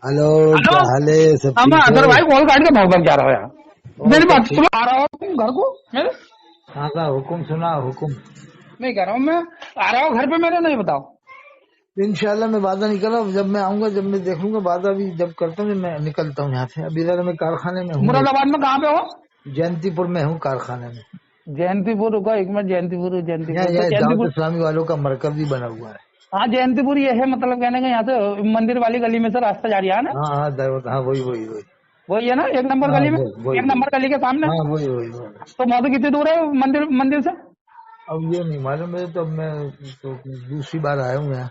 Hello, hello. क्या हाल है? सब हाँ, मैं ठीक अदर हो? भाई कॉल काट के भाग भाग जा रहा हूँ यार। और मेरी सब बात ठीक? सुनो, आ रहा हो तुम घर को मेरे? हाँ का हुक्म सुना हुक्म। मैं कह रहा हूँ मैं आ रहा हूँ घर पे, मेरे नहीं बताओ। इंशाल्लाह मैं वादा नहीं कर रहा हूँ, जब मैं आऊंगा जब मैं देख लूंगा वादा भी जब करता हूँ मैं निकलता हूँ यहाँ से। अभी जरा मैं कारखाने में हूँ, मुरादाबाद में कहाँ पे हो? जयंतीपुर में हूँ कारखाने में। जयंतीपुर रुका एक मिनट। जयंतीपुर यहाँ जयंतीपुर तो यहाँ दावत जयंतीपुर। इस्लामी वालों का मरकज भी बना हुआ है। हाँ जयंतीपुर ये है, मतलब कहने का यहाँ से मंदिर वाली गली में से रास्ता जा रहा है ना? हाँ हाँ दावत, हाँ वही वही वही। वही है ना, एक नंबर हाँ गली में? वही एक वही। नंबर गली के सामने। हाँ वही वही वही। तो वहाँ से कितनी दूर है मंदिर मंदिर से? अब ये नहीं मालूम मुझे, तो अब मैं तो दूसरी बार आया हूँ यहाँ।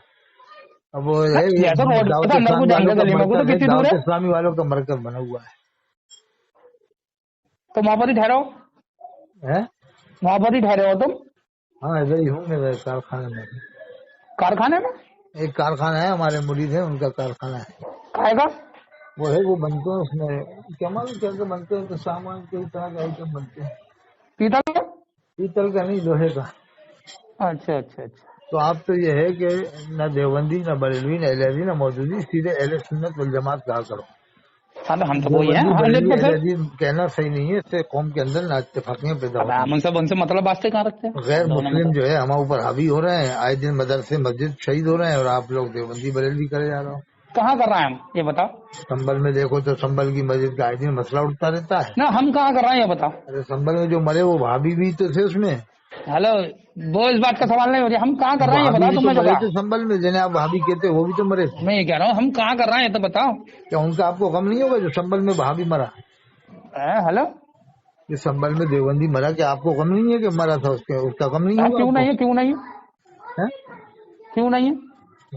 अब वो ना है ये जैसे रोड दावत से अंदर को इस्लामी जाएंगे वालों का गली में को, तो मरकज है, कितनी दूर दावत है? इस्लामी वालों का मरकज बना हुआ तो वहाँ पर ही ठहरो, है। वहाँ पर ही ठहरे हो तुम? हाँ इधर ही हूँ मैं कारखाने में। कारखाने में? एक कारखाना है, हमारे मुरीद है, उनका कारखाना है। खाएगा? वो है, वो बनते हैं उसमें क्या मालूम क्या क्या बनते हैं, तो सामान कई तरह के आइटम बनते हैं। पीतल का? पीतल का नहीं, लोहे का। अच्छा अच्छा अच्छा। तो आप तो ये है कि न देवबंदी न बरेलवी न अहलहदीस न मौदूदी, सीधे अहले सुन्नत वल जमात कहा करो। हाँ तो हम तो वही है देवबंदी बरेलवी 100%। अहलहदीस कहना सही नहीं है, इससे कौम के अंदर नाइतफाकियां पैदा अब होती हम उनसे मतलब वास्ते कहाँ रखते हैं? हैं। गैर दोनों में मुस्लिम तो जो है हमारे ऊपर हावी हो रहे हैं, आए दिन मदरसे मस्जिद शहीद हो रहे हैं, और आप लोग देवबंदी बरेलवी करे जा रहे हो। कहाँ कर रहे हैं हम, ये बताओ संभल में देखो तो संभल की मस्जिद का आए दिन मसला उठता रहता है। ना। हम कहाँ कर रहे हैं ये बताओ। अरे संभल में जो मरे वो भाभी भी तो थे उसमें। हेलो, वो इस बात का सवाल नहीं हो रहा। हम कहाँ कर रहे हैं ये भाभी बताओ, भी तो तुमने जो मरे थे कहा। संभल में, जिन्हें आप भाभी कहते हो वो भी तो मरे थे। मैं ये कह रहा हूँ हम कहाँ कर रहे हैं ये तो बताओ। क्या उनका आपको गम नहीं होगा जो संभल में भाभी मरा? हेलो। ये संभल में देवबंदी मरा, क्या आपको गम नहीं है कि मरा था? उसका गम नहीं हाँ होगा क्यों आपको? नहीं है, क्यों नहीं है, है? क्यों नहीं है?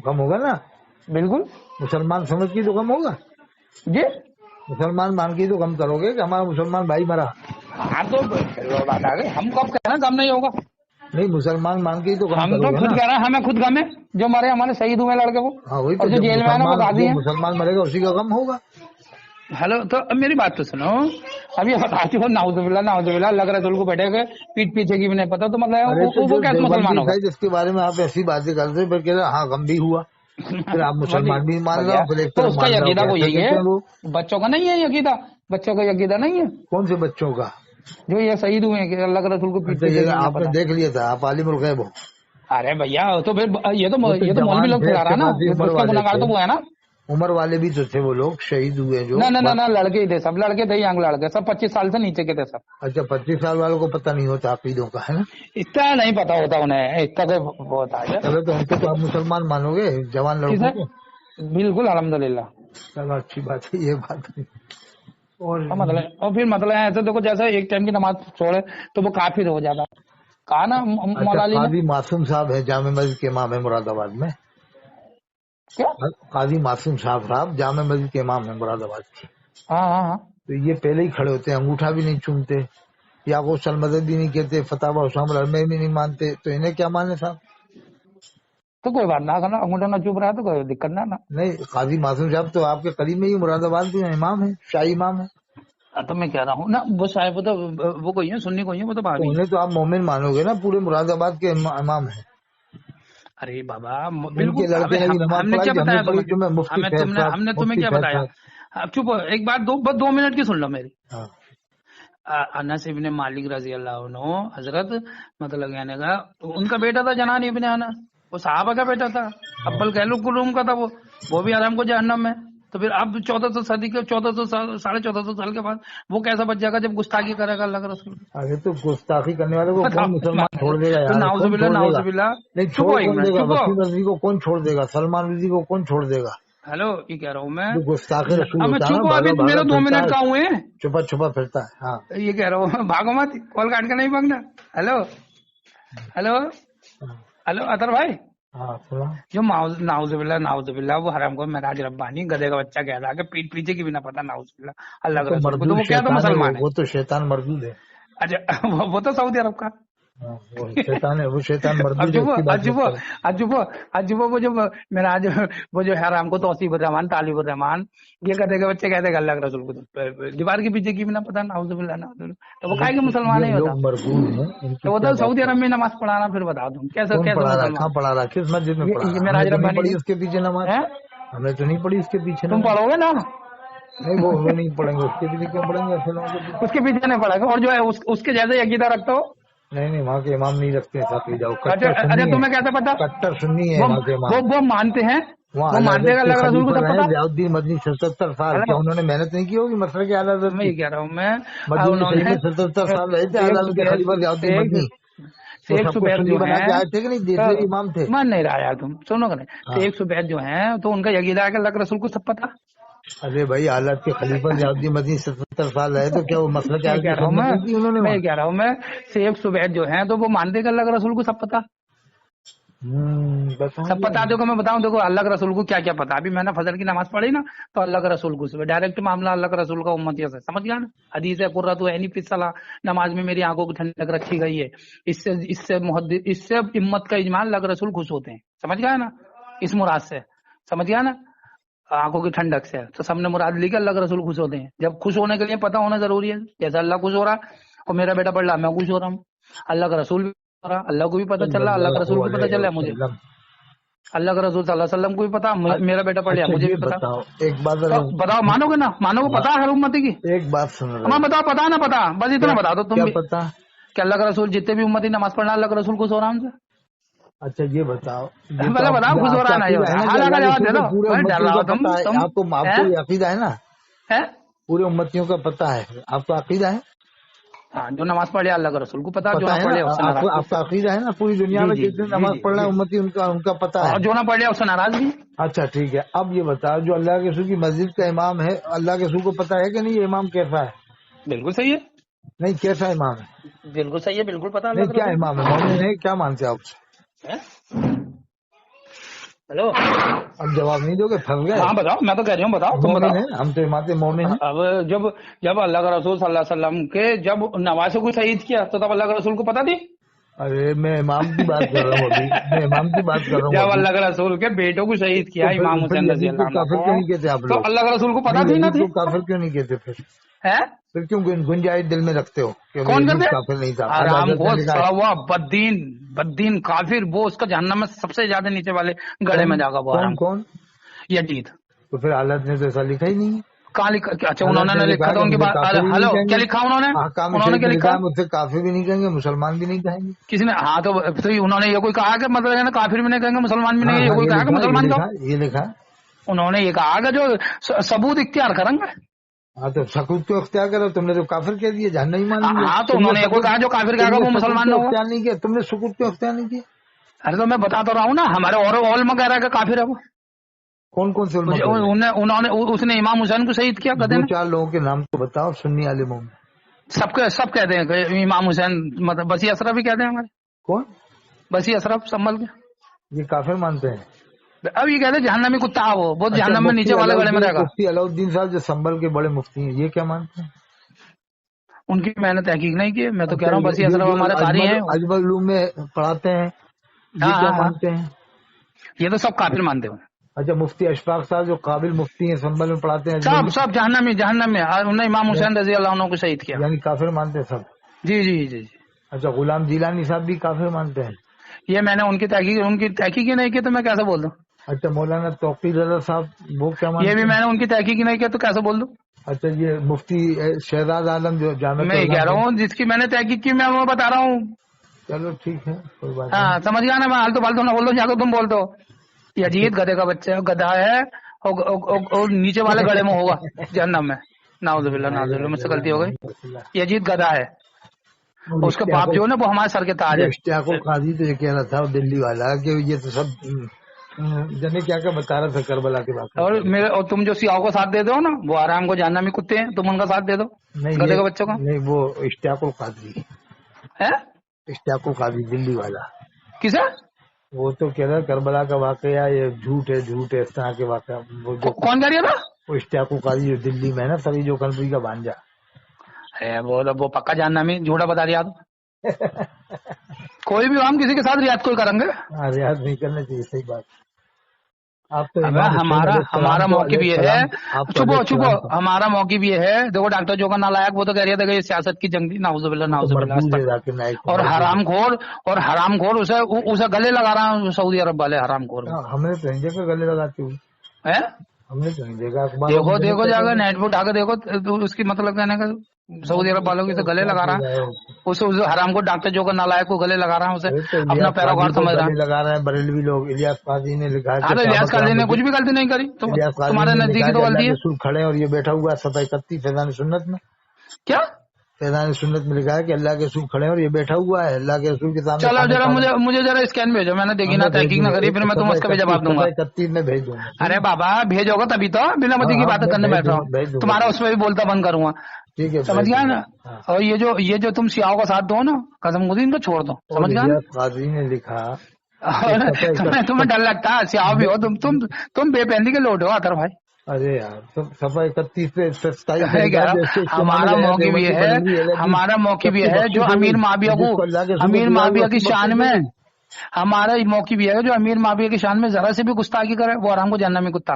गम होगा ना। बिल्कुल मुसलमान समझ के तो गम होगा। जी। मुसलमान मान के तो गम करोगे कि हमारा मुसलमान भाई मरा। हाँ तो फिर वो बात आ गई, हम कब कह रहे हैं कम नहीं होगा? नहीं, मुसलमान मान के ही तो गम हम तो करोगे खुद ना। कह रहे हैं, हमें खुद गम है जो मरे हमारे शहीद हुए लड़के वो, हाँ वही तो, और जो जब जेल में है ना वो गाजी है। मुसलमान मरेगा उसी का गम होगा। हेलो, तो अब मेरी बात तो सुनो। अब ये बताती हो नाउजुबिल्ला लग रहा है को बैठे गए पीठ पीछे की भी नहीं पता, तो मतलब अरे तो वो जो कैसे मुसलमान देवबंदी होगा? था जिसके बारे में आप ऐसी बातें करते हैं, फिर कह रहे हाँ गम भी हुआ, फिर आप मुसलमान भी मान रहे भैया हो, फिर एक तो तरफ उसका मान रहे हो यकीदा को कैसे यही है, कहते हैं वो। बच्चों का नहीं है यकीदा? बच्चों का यकीदा नहीं है कौन से बच्चों का? जो ये शहीद हुए हैं कि अल्लाह के रसूल को पीठ अच्छा, पीछे ये की भी ना आपने पता? देख लिया था, आप आलिमुल गैब हो। अरे भैया तो फिर ये तो वो तो मौलवी जवान लोग थे, फैला रहा अच्छे है ना, खासी उम्र उसका वाले गुनाहगार थे, तो वो है ना। उम्र वाले भी तो थे वो लोग शहीद हुए जो। ना लड़के ही थे, सब लड़के थे, यंग लड़के सब 25 साल से नीचे के थे सब। अच्छा, 25 साल वालों को पता नहीं होता अकीदों का, है ना। इतना नहीं पता होता उन्हें, इतना तो बहुत है। चलो तो उनको तो आप मुसलमान मानोगे, जवान लड़कों किसे? को। बिल्कुल अल्हम्दुलिल्लाह। चलो अच्छी बात है, ये बात नहीं। और और फिर मतलब ऐसे देखो, जैसे एक टाइम की नमाज छोड़े तो वो काफिर हो जाता। कहा ना अच्छा, मौला अली ने। काजी मासूम साहब है, जामे मस्जिद के इमाम है मुरादाबाद में। क्या? काजी मासूम साहब जामे मस्जिद के इमाम है मुरादाबाद के। हाँ हाँ हाँ। तो ये पहले ही खड़े होते हैं, अंगूठा भी नहीं चूमते, या को सलमदद भी नहीं कहते, फतावा उसाम अलमई भी नहीं मानते, तो इन्हें क्या माने साहब? तो कोई बात ना करना, अंगूठा ना चुप रहा है तो कोई दिक्कत ना। नहीं, काजी मासूम साहब तो आपके करीब में ही मुरादाबाद के इमाम है, शाही इमाम है। तो मैं कह रहा हूँ ना, वो साहब तो वो कोई है, सुन्नी कोई है, वो तो तो भाभी है। उन्हें तो आप मोमिन मानोगे ना, पूरे मुरादाबाद के इमाम है। अरे बाबा इनके बिल्कुल। लड़के ने भी नमाज हमने पढ़ाई क्या थी, हमने बताया पढ़ी तुम्हें? जो मैं मुफ्ती फैज साहब, हमने तुम्हें मुफ्ती क्या फैज बताया? साहब। अब चुप हो, एक बात बस 2 मिनट की सुन लो मेरी। हाँ अनस इब्ने मालिक रजी अल्लाह अन्हु हजरत, मतलब कहने का उनका बेटा था जनान इब्ने अनस, वो साहबा का बेटा था, हाँ। अब्बल कहलुल कुलूम का था वो भी आराम को जहन्नम में। तो फिर अब 1400 सदी के 1400 साल 1450 साल के बाद वो कैसा बच जाएगा जब गुस्ताखी करेगा अल्लाह के रसूल की? अरे तो गुस्ताखी करने वाले को कौन मुसलमान छोड़ देगा तो यार, कौन छोड़ देगा? नाउजुबिल्ला। नहीं, चुप छोड़ हो एक कौन मिनट, देगा? चुप हो। वसीम रजी को कौन छोड़ देगा? सलमान रजी को कौन छोड़ देगा? हेलो, ये कह रहा हूँ मैं। जो गुस्ताखी रसूल अब मैं होता है ना, चुप हो, अभी भागा भागा मेरे 2 फिरता मिनट है, का हुए। छुपा छुपा फिरता है। हाँ ये कह रहा हूँ भागो मत, कॉल काट के नहीं भागना। हेलो हेलो हाँ हेलो अतर भाई। हाँ, सुना। जो नाउजुबिल्ला वो हराम को मेराज रब्बानी गधे का बच्चा कह रहा है कि पीठ पीछे की भी ना पता नाउजुबिल्ला वो अल्लाह के तो रसूल को, तो मरदूद वो क्या तो शैतान है, मुसलमान है? वो तो शैतान मरदूद है। अच्छा वो तो सऊदी अरब का। हाँ, वो शैतान है, वो शैतान मरदूद है, अजुबो उसकी बात मत अजुबो करो। अजुबो अजुबो वो जो मेराज, वो जो है हराम को तौसीफ रहमान तालिब रहमान, ये गधे के बच्चे कहते हैं अल्लाह के रसूल को तो दीवार के पीछे की भी ना पता नाउजुबिल्ला नाउजुबिल्ला, तो वो अरे काहे के तो मुसलमान ये है ये लोग बताओ? मरदूद हैं, तो इनकी वो क्या तो बात सऊदी अरब करो। में नमाज पढ़ाना, फिर बताओ तुम कैसे कौन कैसे पढ़ा रहा है? मुसलमान कहाँ पढ़ा रहा है? किस मस्जिद में पढ़ा ये रहा है? मेराज हमने तो नहीं रब्बानी पढ़ी जी उसके पीछे नमाज। है। हमें तो नहीं पड़ी इसके पीछे। तुम पढ़ोगे ना? नहीं वो हमें नहीं पढ़ेंगे, उसके पीछे क्यों पढ़ेंगे ऐसे लोगों के पीछे? उसके पीछे नहीं पढ़ेगा। और जो है उसके जैसे अकीदा रखते हो। नहीं वहाँ के इमाम नहीं रखते हैं साथ ले जाओ, अच्छा कट्टर अच्छा, सुन्नी है, तुम्हें कैसे पता? कट्टर सुन्नी है वहाँ के इमाम। वो मानते हैं, वहाँ वो मानते हैं अल्लाह के रसूल को सब पता। ज़ियाउद्दीन मदनी 77 साल, क्या उन्होंने मेहनत नहीं की होगी मसले के आला हज़रत मैं ये की? कह रहा हूँ मैं, मदीने शरीफ में 77 साल रहे थे आला हज़रत खलीफा ज़ियाउद्दीन मदनी, तो शेख सबको सुबैद सुन्नी जो बना के है, आए थे कि नहीं, देसी इमाम थे। मान नहीं रहा यार, तुम सुनो कि नहीं? हाँ। शेख सुबैद जो है तो उनका अकीदा है कि अल्लाह के रसूल को सब पता। अरे भाई हालत के खलीफा ज़ियाउद्दीन मदनी 77 साल रहे, तो क्या वो मसला क्या मैं कह रहा हूँ सुन्नत नहीं की उन्होंने? मैं ये कह रहा हूँ मैं, शेख सुबैद जो है तो वो मानते कि अल्लाह के रसूल को सब पता। सब पता। देखो मैं बताऊं, देखो अल्लाह के रसूल को क्या क्या पता। अभी मैंने फजर की नमाज पढ़ी ना, तो अल्लाह के रसूल को डायरेक्ट मामला अल्लाह के रसूल का उम्मतियों से, समझ गया ना? हदीस है कुर्रतु ऐनी फी सलाह, नमाज में मेरी आंखों की ठंडक रखी गई है। इससे इम्मत का इजमाल अल्लाह के रसूल खुश होते हैं, समझ गया ना? इस मुराद से, समझ गया ना? आंखों की ठंडक से तो सबने मुराद ली कि अल्लाह के रसूल खुश होते हैं। जब खुश होने के लिए पता होना जरूरी है, जैसे अल्लाह खुश हो रहा और मेरा बेटा पढ़ रहा, मैं खुश हो रहा हूँ। अल्लाह का रसूल भी हो रहा, अल्लाह को भी पता चल रहा, अल्लाह के रसूल को पता चल रहा है, मुझे अल्लाह के रसूल सल्लल्लाहु अलैहि वसल्लम को भी पता, मेरा बेटा पढ़ रहा, मुझे भी पता। एक बात बताओ, मानोगे ना? मानोगे? पता है हर उम्मती की? एक बात सुन रहे हमें बताओ, पता ना पता, बस इतना बता दो तुम भी पता कि अल्लाह का रसूल जितने भी उम्मती नमाज पढ़ना, अल्लाह के रसूल खुश हो रहा हमसे। अच्छा ये बताओ, पहले बताओ खुश हो रहा ना? हालांकि जवाब दे दो, डर रहा हो तुम। आपको अकीदा है ना? है पूरे उम्मतियों का पता है, आपको अकीदा है? हाँ, जो नमाज पढ़े अल्लाह के रसूल को पता, जो ना है पढ़े ना? उससे नाराज। आपका अकीदा है ना? पूरी दुनिया में कितने नमाज पढ़ रहे हैं उम्मती, उनका पता है, और जो ना पढ़े उससे नाराज भी। अच्छा ठीक है, अब ये बताओ, जो अल्लाह के रसूल की मस्जिद का इमाम है, अल्लाह के रसूल को पता है कि नहीं ये इमाम कैसा है? बिल्कुल सही है। नहीं कैसा इमाम है? बिल्कुल सही है, बिल्कुल पता। नहीं क्या इमाम है, मोमिन है, क्या मानते आप? हेलो, अब जवाब नहीं दोगे, फंस गए। हाँ बताओ, मैं तो कह रही हूँ, बताओ तुम बताओ। हम तो इमाम मोमिन है। अब जब अल्लाह का रसूल सल्लल्लाहु अलैहि वसल्लम के जब नवासे को शहीद किया, तो तब अल्लाह के रसूल को पता थी? अरे मैं इमाम की बात कर रहा हूँ अभी, मैं इमाम की बात कर रहा हूँ। जब अल्लाह के रसूल के बेटों को शहीद किया इमाम हुसैन रज़ी अल्लाह अन्हु, काफिर क्यों नहीं कहते आप लोग? तो अल्लाह के रसूल को पता थी ना थी? काफिर क्यों नहीं कहते फिर? है फिर क्यों गुंजाइश दिल में रखते हो? कौन करते? काफिर नहीं था, आराम को सड़ा हुआ बद्दीन काफिर, वो उसका जहन्नम में सबसे ज्यादा नीचे वाले गड़े में जाएगा। वो आराम कौन? यजीद। तो फिर हालत ने तो ऐसा लिखा ही नहीं। कहाँ लिखा? अच्छा उन्होंने लिखा था उनकी बात। हेलो, क्या लिखा उन्होंने? उन्होंने क्या लिखा? मुझसे काफिर भी नहीं कहेंगे, मुसलमान भी नहीं कहेंगे। किसी ने? हाँ तो उन्होंने ये कोई कहा कि मतलब है ना, काफिर भी नहीं कहेंगे, मुसलमान भी नहीं, ये कोई कहा कि मुसलमान को? ये लिखा उन्होंने ये कहा कि जो सबूत इख्तियार करेंगे। हाँ तो सबूत क्यों इख्तियार करो? तुमने तो काफिर कह दिया, जहन्नम ही मान लिया। हाँ तो उन्होंने ये कोई कहा जो काफिर कहेगा वो मुसलमान नहीं होगा? नहीं किया तुमने, सबूत क्यों इख्तियार नहीं किया? अरे तो मैं बता तो रहा हूँ ना, हमारे और कह रहा है कि काफिर है वो। कौन कौन से उन्होंने उसने इमाम हुसैन को शहीद किया। कहते हैं 4 लोगों के नाम तो बताओ सुन्नी आलिमों में। सब कहते हैं कि इमाम हुसैन, मतलब बसी अशरफ भी कहते हैं हमारे। कौन? बसी अशरफ संभल के, ये काफिर मानते हैं। अब ये कहते हैं जहन्नमी कुत्ता है वो जहन्नम में नीचे वाले गले में रहेगा। मुफ्ती अलाउद्दीन साहब जो संभल के बड़े मुफ्ती हैं, ये क्या मानते हैं? उनकी मैंने तहकीक नहीं की, मैं तो कह रहा हूँ बसी अशरफ हमारे कारी हैं, अजमल उलूम में पढ़ाते हैं, ये क्या मानते हैं? ये तो सब काफिर मानते हैं। अच्छा मुफ्ती अशफाक साहब जो काबिल मुफ्ती हैं, संभल में पढ़ाते हैं, सब जहन्नम में। उन्होंने इमाम हुसैन रजी अल्लाह अन्हु को शहीद किया, यानी काफिर मानते हैं सब? जी जी जी जी। अच्छा गुलाम जिलानी साहब भी काफिर मानते हैं? ये मैंने उनकी तहकीक ही नहीं की, तो मैं कैसे बोल दूं? अच्छा मौलाना तौकीर रज़ा साहब वो क्या मानते हैं? ये भी मैंने उनकी तहकीक ही नहीं की, तो कैसे बोल दूं? अच्छा ये मुफ्ती शहजाद आलम जो जामिया, मैं कह रहा हूँ जिसकी मैंने तहकीक की, मैं वो बता रहा हूँ। चलो ठीक है, कोई बात हाँ समझ गया ना, मैं आलतू फालतू ना बोल दो, जाकर तुम बोल दो यजीद गधे का बच्चा, गधा है और नीचे वाले गले में होगा जहन्नम में। नाउज़ुबिल्लाह, मुझसे गलती हो गई। यजीद गधा है, उसके बाप जो है ना वो हमारे सर के ताज है। इश्तियाकुल काजी तो ये कह रहा था दिल्ली वाला कि ये तो सब जने क्या बता रहा था करबला के बात। और तुम जो सियाओं को साथ दे दो ना, वो आराम को जहन्नमी कुत्ते हैं, तुम उनका साथ दे दो गधे के बच्चों का। नहीं वो इश्तियाकुल काजी है, इश्तियाकुल काजी दिल्ली वाला। किसे? वो तो कह रहा करबला का वाकया ये झूठ है इस तरह के वाकया। कौन कह रही है? वो इश्तियाकुल काजी जो दिल्ली में है ना, सभी जो कनपुरी का भांजा है, वो पक्का जहन्नमी, झूठा बता रहा तो कोई भी हम किसी के साथ रियाद कोई करेंगे? रियाद नहीं करना चाहिए, सही बात। आप तो हमारा मौक़िफ़ ये है, चुपो हमारा मौक़िफ़ ये है, देखो डॉक्टर जो का नालायक वो तो कह रहा था कि ये सियासत की जंग थी, नाउज़ुबिल्लाह। और हरामखोर उसे गले लगा रहा है सऊदी अरब वाले हरामखोर। हमने तो इंडिया के गले लगाते हुए है। हमने तो नहीं देखा अखबार। देखो जाकर नेट पे उठा के देखो तो उसकी मतलब कहने का सऊदी अरब वालों की से गले लगा रहा है उसे हराम को डॉक्टर जो नालायक को गले लगा रहा है उसे अपना पैरोकार समझ रहा है। लगा रहा है बरेलवी लोग। इलियास काजी ने लिखा है। हाँ तो इलियास काजी ने कुछ भी गलती नहीं करी, तुम्हारे नजदीकी तो गलती है। खड़े और ये बैठा हुआ सफा 31 फैजान सुन्नत में। क्या फैजान सुन्नत में लिखा है कि अल्लाह के रसूल खड़े और ये बैठा हुआ है अल्लाह के रसूल के सामने। चलो जरा मुझे जरा स्कैन भेजो, मैंने देखी ना, तहकीक ना करी, फिर मैं तुम्हें उसका भी जवाब दूंगा। 31 में भेज दूंगा। अरे बाबा भेजोगा तभी तो बिना मती की बातें करने बैठ रहा हूँ, तुम्हारा उसमें भी बोलता बंद करूंगा। ठीक है, समझ गया ना। और ये जो तुम सियाओं का साथ दो ना, कसम खुदी इनको छोड़ दो, समझ गया ना। काजी ने लिखा तुम्हें डर लगता है, सियाओ भी हो तुम बेपैंदी के लोट हो अतर भाई। अरे यार सफा 31 से 27 हमारा मौक़िफ़ ये है, हमारा मौक़िफ़ ये है जो अमीर माविया की शान में, हमारा मौक़िफ़ ये है जो अमीर माविया की शान में जरा से भी गुस्ताखी करे वो हराम को जहन्नम में कुत्ता।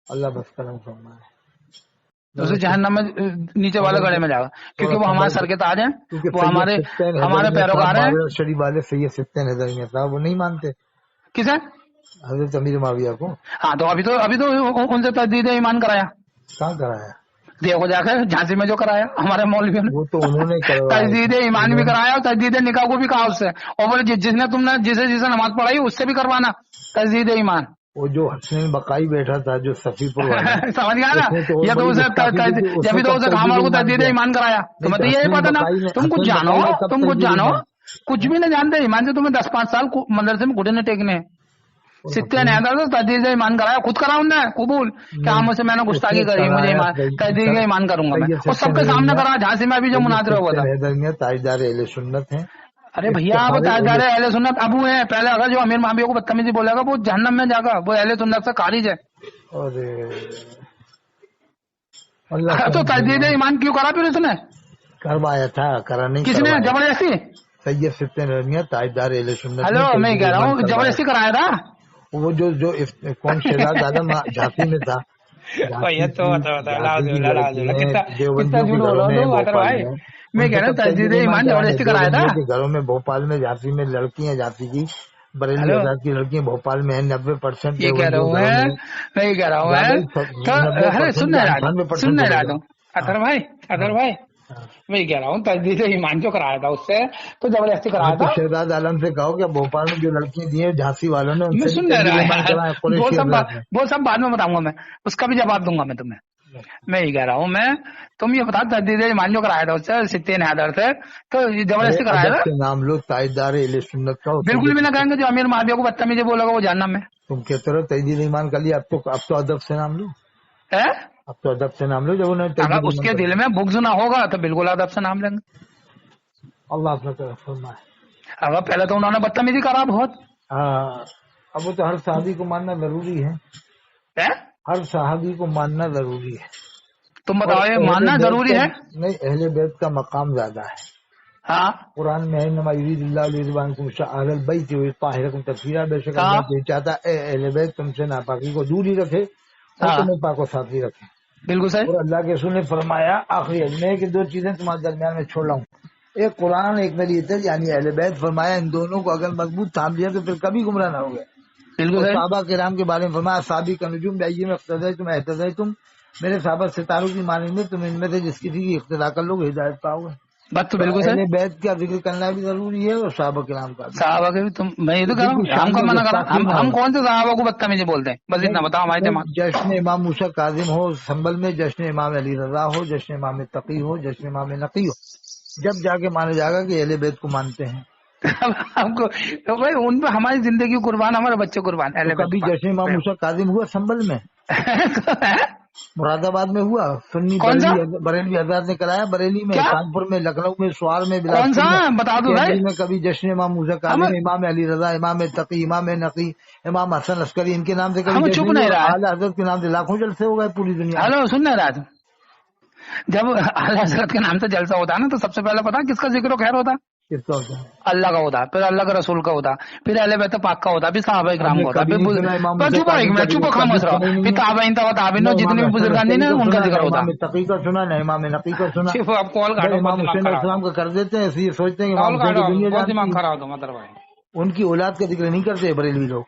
अल्लाह बस करम फरमाए, उसे जहन्नम में नीचे वाले गड़े में जाएगा, क्योंकि वो हमारे सर के ताज हैं, वो हमारे पैरोकार हैं। शरीफ वाले सैयद सित्तेन हैदरी साहब वो नहीं मानते किसे? हज़रत अमीर माविया को। हाँ तो अभी तो उनसे तजदीद ईमान कराया। कहाँ कराया? देखो जाकर झांसी में जो कराया हमारे मौलवियों ने, वो तो उन्होंने तजदीद ईमान भी कराया और तजदीद निकाह को भी कहा उससे, और बोले जिसे नमाज पढ़ाई उससे भी करवाना तजदीद ईमान। वो जो हसनैन बकाई बैठा था जो सफीपुर वाला समझ गया ना, ये तो उसे जब भी तो उसे कहा को तजदीद ईमान कराया। तो मतलब यही पता ना, तुम कुछ जानो कुछ भी नहीं जानते। ईमान से तुम्हें 10-5 साल मदरसे में घुटने टेकने, सित्ते ने तजदीद ईमान कराया, खुद करा उनने कबूल क्या मुझसे मैंने गुस्ताखी करी, मुझे तजदीद ईमान करूंगा मैं, और सबके सामने करा। झांसी में अभी जो मुनाज़रा हुआ था। ताजदार अहले सुन्नत है। अरे भैया आप ताजदार अहले सुन्नत अबू है, पहले अगर जो अमीर माविया को बदतमीजी बोलेगा वो जहन्नम में जाएगा, वो अहले सुन्नत से खारिज है। तो तजदीद ईमान क्यों करा फिर उसने? करवाया था, करा नहीं, किसने? जबरदस्ती। सैयद सित्ते ताजदार अहले सुन्नत। हेलो मैं कह रहा हूँ जबरदस्ती कराया था वो जो कौन शहजाद आलम झांसी में था। मैं कह रहा हूँ तजदीद ईमान जबरदस्ती कराया था। घरों में भोपाल में झांसी में लड़कियां झांसी की बरेली आजाद की लड़कियां भोपाल में है 90%। ये कह रहा हूँ मैं कह रहा हूँ तो अरे सुनने रहा हूँ अतर भाई मैं कह रहा हूँ तजदीद ईमान जो कराया था उससे तो जबरदस्ती कराया था। शहजाद आलम से कहो कि भोपाल में जो लड़कियां दी है झांसी वालों ने उनसे सुन रहा वो सब बाद में बताऊंगा मैं, उसका भी जवाब दूंगा मैं तुम्हें। मैं ये कह रहा हूँ तुम ये बता तजदीद ईमान जो कराया था उससे सित्ते हैदर से तो जबरदस्ती कराया था। नाम लो ताजदार अहले सुन्नत का। बिल्कुल भी ना कहेंगे जो अमीर माविया को बदतमीजी बोलेगा वो जहन्नम में। तुम कहते रहो तजदीद ईमान कर लिया, अब तो अदब से नाम लो है, अब तो अदब से नाम लो। जब उन्होंने अगर उसके दिल में बुग़्ज़ ना होगा तो बिल्कुल अदब से नाम लेंगे। अल्लाह फरमाए। अगर पहले तो उन्होंने बदतमीजी करा बहुत। हाँ अब वो तो हर सहाबी को मानना जरूरी है, हर सहाबी को मानना जरूरी है। तुम बताओ ये मानना जरूरी है? नहीं, अहले बैत का मकाम ज्यादा है। हाँ कुरान में है नमा युरीदुल्लाहु लियुज़हिरकुम अहलल बैत व युत्ताहिरकुम तत्हीरा। बेशक अल्लाह चाहता है अहले बैत तुमसे नापाकी को दूर ही रखे और तुम्हें पाको साफ़ी रखे। बिल्कुल सही। और अल्लाह के रसूल ने फरमाया आखिरी में कि 2 चीजें तुम्हारे दरमियान में छोड़ रहा हूँ, एक कुरान एक मेरी इज्जत यानी अहले बैत। फरमाया इन दोनों को अगर मजबूत थाम लिया तो फिर कभी गुमराह ना हो गए। बिल्कुल सहाबा किराम के बारे में फरमाया साबिक नजुम में इख्तदा तुम मेरे साहबा सितारों की मानी में तुम इनमें से जिसकी थी इख्तदा कर लोग हिदायत पाओगे। बात तो बिल्कुल सही। बैत का जिक्र करना भी जरूरी है और सहाबा किराम का। सहाबा के भी तुम मैं ये तो कह रहा हूँ हम मना कर रहा हूँ, हम कौन से सहाबा को बदतमीजी बोलते हैं? बस इतना बताओ हमारे दिमाग। जश्न इमाम मूसा काजिम हो संभल में, जश्न इमाम अली रजा हो, जश्न इमाम तकी हो, जश्न इमाम नकी हो, जब जाके माना जाएगा कि अहले बैत को मानते हैं। हमको तो भाई उन पर हमारी जिंदगी कुर्बान, हमारे बच्चे कुर्बान। कभी जश्न इमाम मूसा काजिम हुआ संभल में? मुरादाबाद में हुआ, सुन्नी बरेलवी हजरत ने कराया, बरेली में, कानपुर में, लखनऊ में, स्वार में, कौन सा बता दो भाई में कभी जश्न इमाम मूसा काजिम, इमाम अली रजा, इमाम तकी, इमाम नकी, इमाम हसन अस्करी इनके नाम से कभी चुप नहीं रहा। आला हजरत के नाम से लाखों जलसे हो गए पूरी दुनिया। हेलो सुन नहीं रहा। जब आला हजरत के नाम से जलसा होता है ना तो सबसे पहले पता किसका जिक्र खैर होता? किसका होता है? अल्लाह का होता, फिर अल्लाह का रसूल का होता, फिर अहले बैत पाक का होता, फिर सहाबा इकराम का होता, फिर चुप खामोश रहो, फिर ताबईन ताबीन जितने भी बुजुर्गान ने उनका जिक्र होता। तकी का सुना ना, इमाम नकी का सुना। आप कॉल काटो, इमाम हुसैन अलैहिस्सलाम का कर देते हैं, इसलिए सोचते हैं कि दिमाग खराब हो, उनकी औलाद का जिक्र नहीं करते बरेलवी लोग।